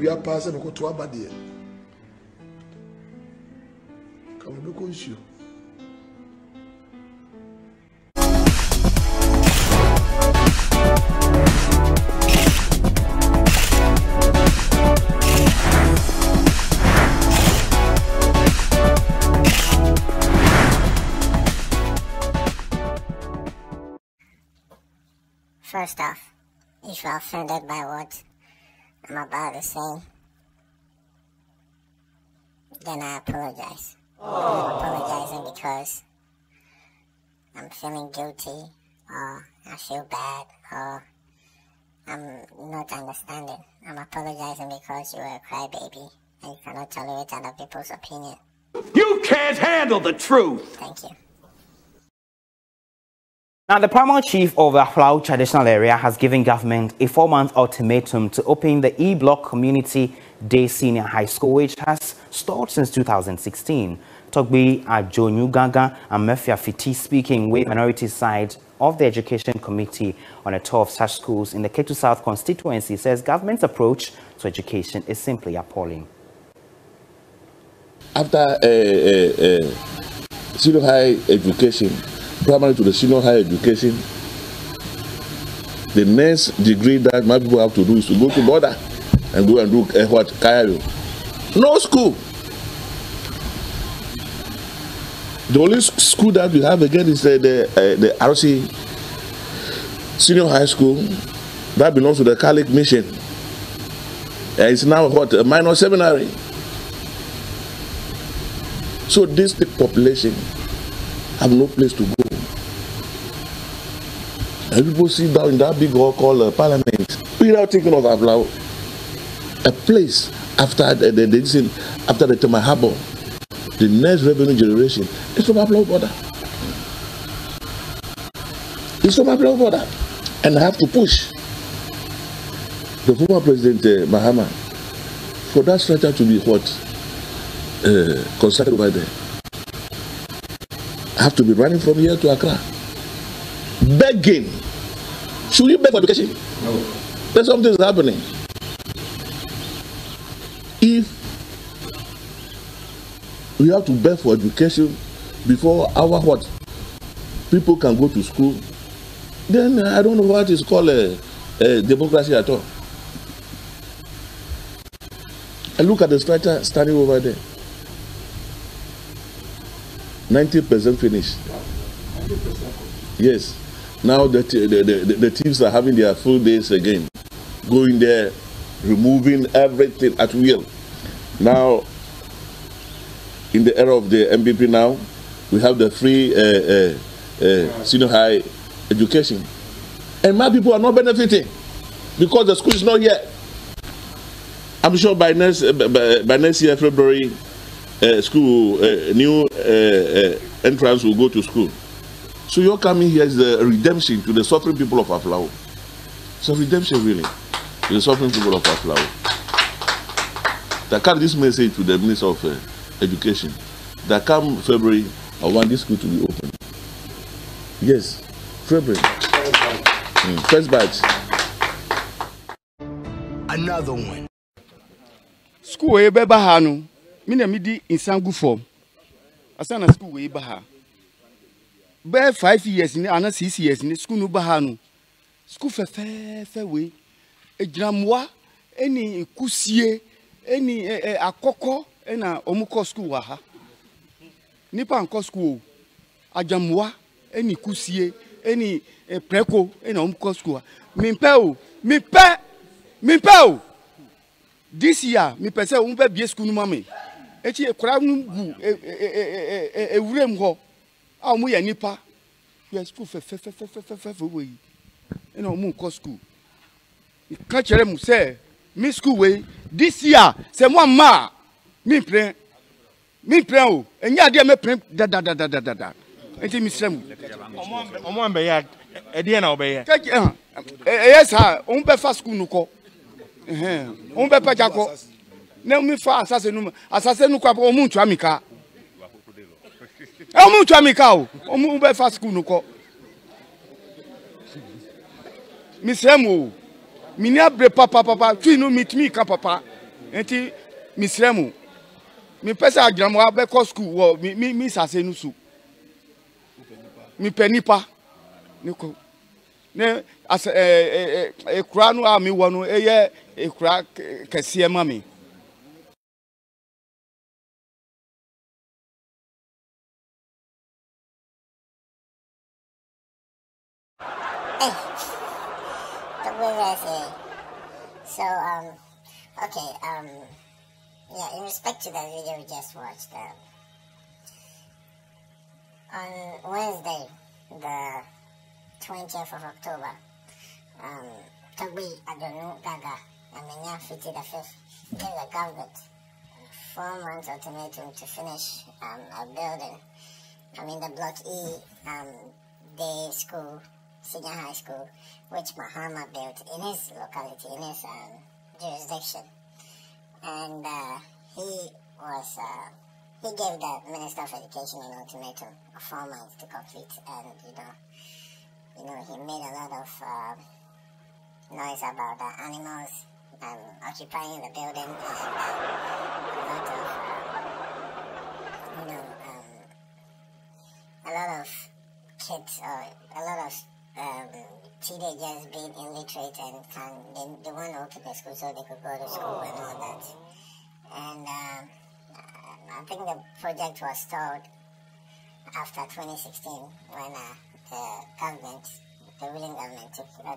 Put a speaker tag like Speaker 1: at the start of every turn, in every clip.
Speaker 1: We are passing to Abbey. Come on, look you.
Speaker 2: First off, if you are offended by what I'm about to say, then I apologize. I'm apologizing because I'm feeling guilty, or I feel bad, or I'm not understanding. I'm apologizing because you are a crybaby and you cannot tolerate other people's opinion.
Speaker 3: You can't handle the truth!
Speaker 2: Thank you.
Speaker 4: Now, the paramount chief of the Aflau traditional area has given government a 4-month ultimatum to open the E-Block Community Day Senior High School, which has stalled since 2016. Togbi Ajonyugaga and Mefia Fiti, speaking with minority side of the Education Committee on a tour of such schools in the Ketu South constituency, says government's approach to education is simply appalling.
Speaker 5: After senior high education, primary to the senior high education, the next degree that my people have to do is to go to border and go and do what? Cairo. No school. The only school that we have again is the RC Senior High School that belongs to the Catholic Mission. It's now what? A minor seminary. So this population have no place to go. And people sit down in that big hall called Parliament without thinking of Aflau, a place after the Tema Harbor. The next revenue generation is from Aflau border. It's from Aflau border. And I have to push the former President Mahama for that structure to be what? Constructed over there. I have to be running from here to Accra. Begging. Should you beg for education? No. There's something happening. If we have to beg for education before our what? People can go to school, then I don't know what is called a democracy at all. And look at the structure standing over there. 90% finished. 90%. Yes. Now the teams are having their full days again. Going there, removing everything at will. Now, in the era of the MPP now, we have the free senior high education. And my people are not benefiting because the school is not here. I'm sure by next year, February, school, new entrance will go to school. So your coming here is the redemption to the suffering people of Aflau. It's a redemption really to the suffering people of Aflau. That carry this message to the Minister of Education. That come February, I want this school to be open. Yes, February. First batch.
Speaker 6: Another one. School way bahano. Mina midi insangu form. Asana school way baha. Be 5 years ni ana 6 years ni school no bahano. School fe we. Ejramwa eni kusie eni akoko ena omuko school wa ha. Nipa anko school. Ajamwa eni kusie eni preko ena omuko school. Mimpe o. This year, me pese umpe bie school no mame. Echi ekura nu gu ewurem ho. A omu ya nipa. We school fe we. Ena omu ko school. Ka chere mu say me school we this year say mo ma me plan o. Enya ade me plan da. Enti mi srem.
Speaker 7: Omo ambe ya ede na obe
Speaker 6: ya. Yes ha, umpe fa school no ko. On be pa jako na mi fa asase nu kwa o mu ntwa mika o mu be fa school nu ko mi semo mi ni abre papa tu no meet me ka papa Enti misremu. Me pesa agyinamu abekɔ school wo mi sase no su. Me penipa. Niko. Ne as ekura no a me wo no eye ekura kese ma me.
Speaker 2: Hey, the way I say. So, okay, yeah, in respect to the video we just watched, on Wednesday, the 20th of October, Toby Adonu Gaga, Amenya Fiti the 5th, gave the government 4 months ultimatum to finish a building. I mean, the Block E day school, senior high school, which Mahama built in his locality, in his jurisdiction. And he gave the Minister of Education an ultimatum of 4 months to complete, and he made a lot of noise about the animals occupying the building, and a lot of kids or a lot of teenagers being illiterate and they want to open the school so they could go to school and all that. And I think the project was stalled after 2016 when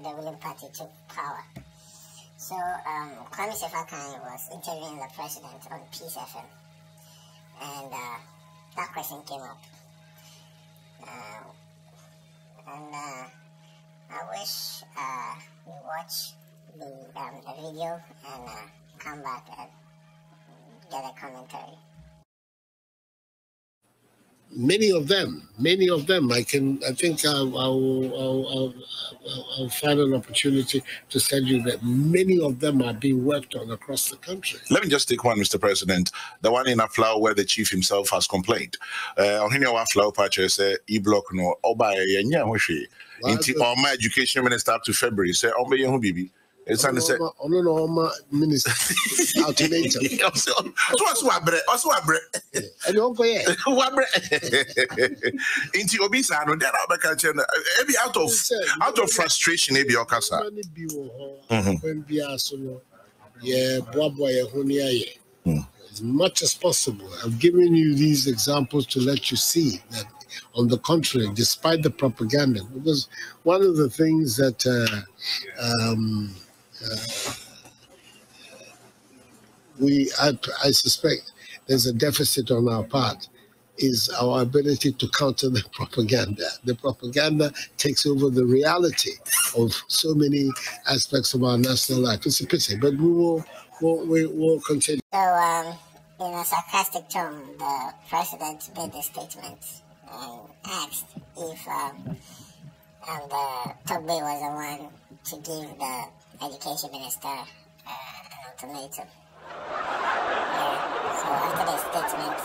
Speaker 2: the ruling party took power. So Kwame Sefakan was interviewing the president on Peace FM, and that question came up. I wish you watch the video and come back and get a commentary.
Speaker 1: Many of them. I think I'll find an opportunity to send you that many of them are being worked on across the country.
Speaker 8: Let me just take one, Mr. President. The one in Aflao where the chief himself has complained. Aflao Pacha said e-block no oba yenya hoshi. Inti my education minister up to February say oba yehu bibi. It's an said
Speaker 1: minister alternator.
Speaker 8: Also abre.
Speaker 1: And don't go yet.
Speaker 8: Inti obisa no then maybe out of frustration maybe okasa.
Speaker 1: As much as possible. I've given you these examples to let you see that, on the contrary, despite the propaganda, because one of the things that I suspect there's a deficit on our part is our ability to counter the propaganda. The propaganda takes over the reality of so many aspects of our national life. It's a pity, but we'll continue.
Speaker 2: So, in a sarcastic tone, the president made the statement and asked if the Togbe was the one to give the education minister an ultimatum. So after the statement,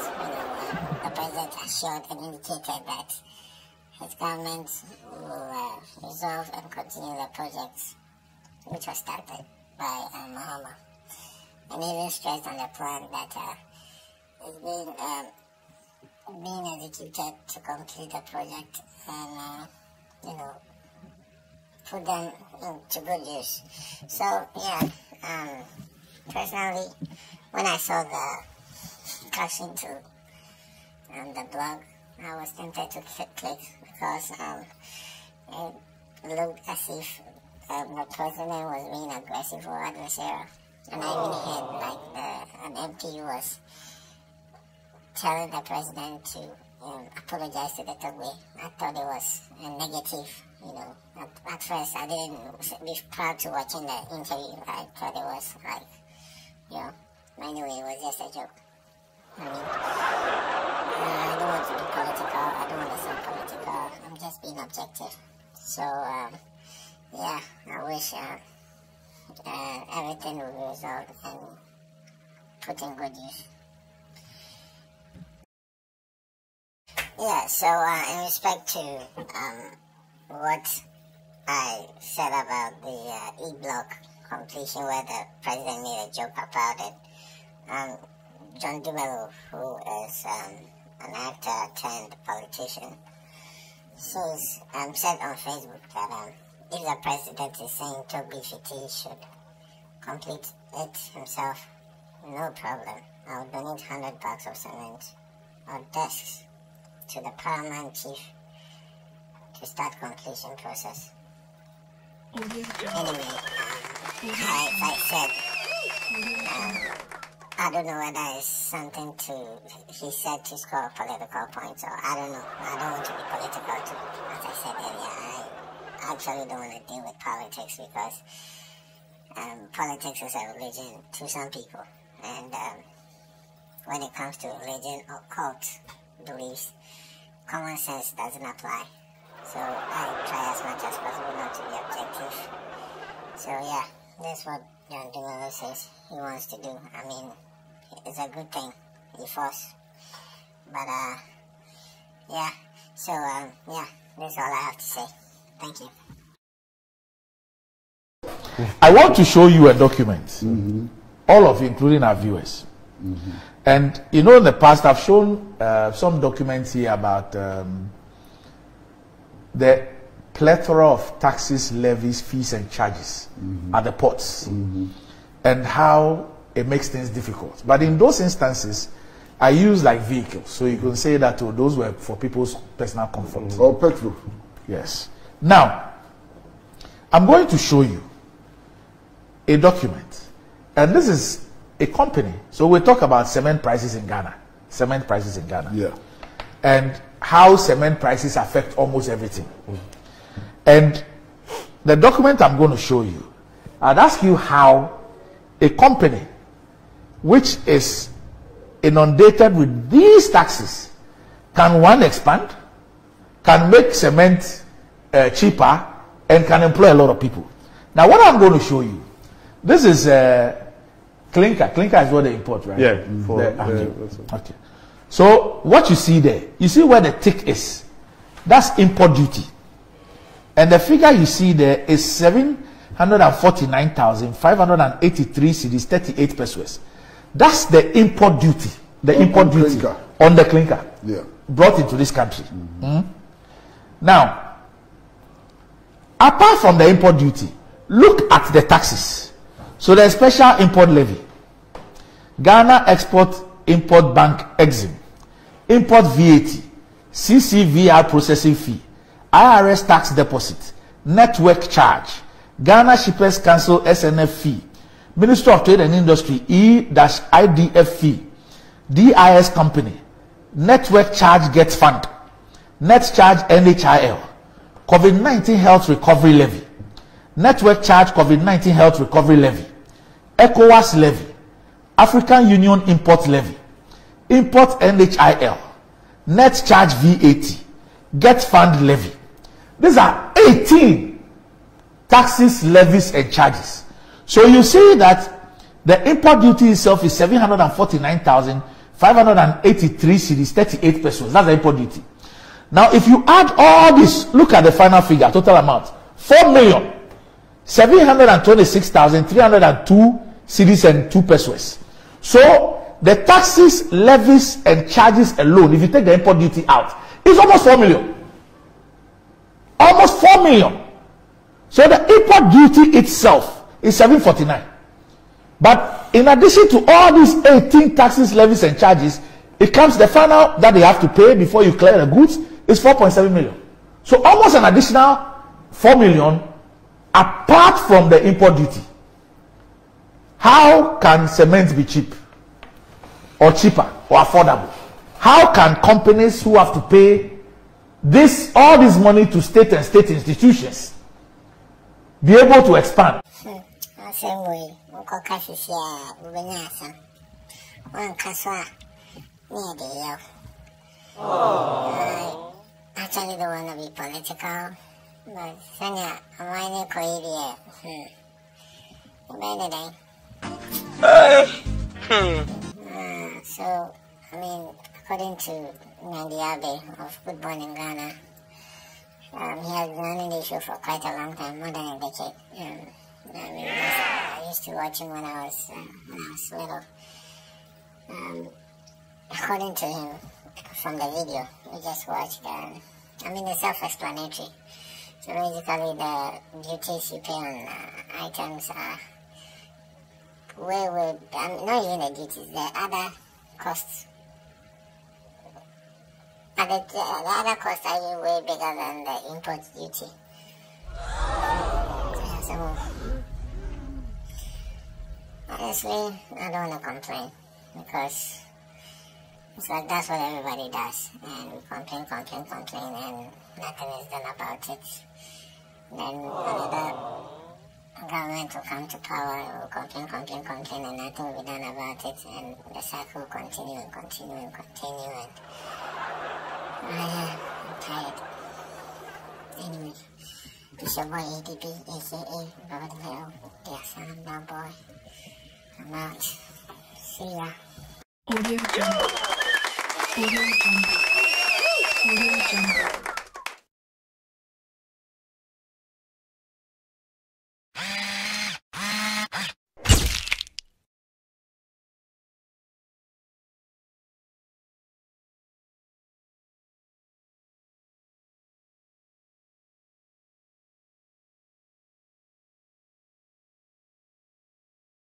Speaker 2: the president assured and indicated that his government will resolve and continue the projects which was started by Mahama. And even stressed on the plan that is being executed to complete the project and, put them into good use. So, yeah, personally, when I saw the caption to the blog, I was tempted to click because it looked as if the president was being aggressive or adversarial. And I even heard an MP was telling the president to apologize to the Togbe. I thought it was a negative, At first, I didn't be proud to watching the interview. I thought it was anyway, it was just a joke. I mean, I don't want to be political. I don't want to sound political. I'm just being objective. So, yeah, I wish everything will be resolved and put in good use. Yeah, so in respect to what I said about the E-block completion where the president made a joke about it, John Dumelo, who is an actor turned politician, said on Facebook that if the president is saying Toby Fiti should complete it himself, no problem. I'll donate $100 of cement or desks to the paramount chief to start completion process. Anyway, as I said, I don't know whether it's something he said to score political points, or I don't know. I don't want to be political too. As I said earlier, I actually don't want to deal with politics because politics is a religion to some people. And when it comes to religion or cult beliefs, common sense doesn't apply. So I try as much as possible not to be objective. So yeah, that's what John Dumelo says he wants to do. I mean, it's a good thing, he forced. But yeah, so yeah, that's all I have to say. Thank you.
Speaker 9: I want to show you a document, all of you, including our viewers. And you know, in the past, I've shown some documents here about the plethora of taxes, levies, fees, and charges at the ports, and how it makes things difficult. But in those instances, I use like vehicles, so you can say that those were for people's personal comfort.
Speaker 10: Or petrol.
Speaker 9: Yes. Now, I'm going to show you a document, and this is a company. So we talk about cement prices in Ghana. Cement prices in Ghana.
Speaker 10: Yeah.
Speaker 9: And how cement prices affect almost everything. And the document I'm going to show you, I'd ask you how a company which is inundated with these taxes can, one, expand, can make cement cheaper, and can employ a lot of people. Now, what I'm going to show you, this is clinker. Clinker is what they import, right?
Speaker 10: Yeah.
Speaker 9: Okay. So what you see there, you see where the tick is. That's import duty. And the figure you see there is 749,583 cedis, 38 pesos. That's the import duty. The import duty on the clinker.
Speaker 10: Yeah.
Speaker 9: Brought into this country. Now, apart from the import duty, look at the taxes. So there's special import levy, Ghana Export-Import Bank Exim, import VAT, CCVR processing fee, IRS tax deposit, network charge, Ghana Shippers Council SNF fee, Ministry of Trade and Industry E-IDF fee, DIS company, network charge get fund, net charge NHIL, COVID-19 health recovery levy, network charge COVID-19 health recovery levy, ECOWAS levy, African Union import levy, import NHIL, net charge VAT, get fund levy. These are 18 taxes, levies, and charges. So you see that the import duty itself is 749,583 cedis, 38 pesos. That's the import duty. Now, if you add all this, look at the final figure, total amount, 4,726,302 cedis and 2 pesos. So the taxes, levies, and charges alone, if you take the import duty out, is almost 4 million. Almost 4 million. So the import duty itself is 749. But in addition to all these 18 taxes, levies, and charges, it comes the final that they have to pay before you clear the goods is 4.7 million. So almost an additional 4 million apart from the import duty. How can cement be cheap or cheaper or affordable? How can companies who have to pay all this money to state and state institutions be able to expand?
Speaker 2: Same way, I actually don't want to be political, but Sanya, I'm winding Korea. So, I mean, according to Abbey of Good Morning Ghana, he has been on the issue for quite a long time, more than a decade. I mean, I used to watch him when I was little. According to him, from the video we just watched, it's self-explanatory. So basically, the duties you pay on items are way, not even the duties, the other costs. The other costs are even way bigger than the import duty. So, honestly, I don't want to complain, because it's like that's what everybody does, and we complain, and nothing is done about it. Then another government will come to power, will complain, and nothing will be done about it, and the cycle will continue, and I'm tired. Anyway, it's your boy ADB, aka Dumelo, the Assam now boy. I'm out. See ya.
Speaker 10: Audio Jungle. Audio Jungle. Audio Jungle.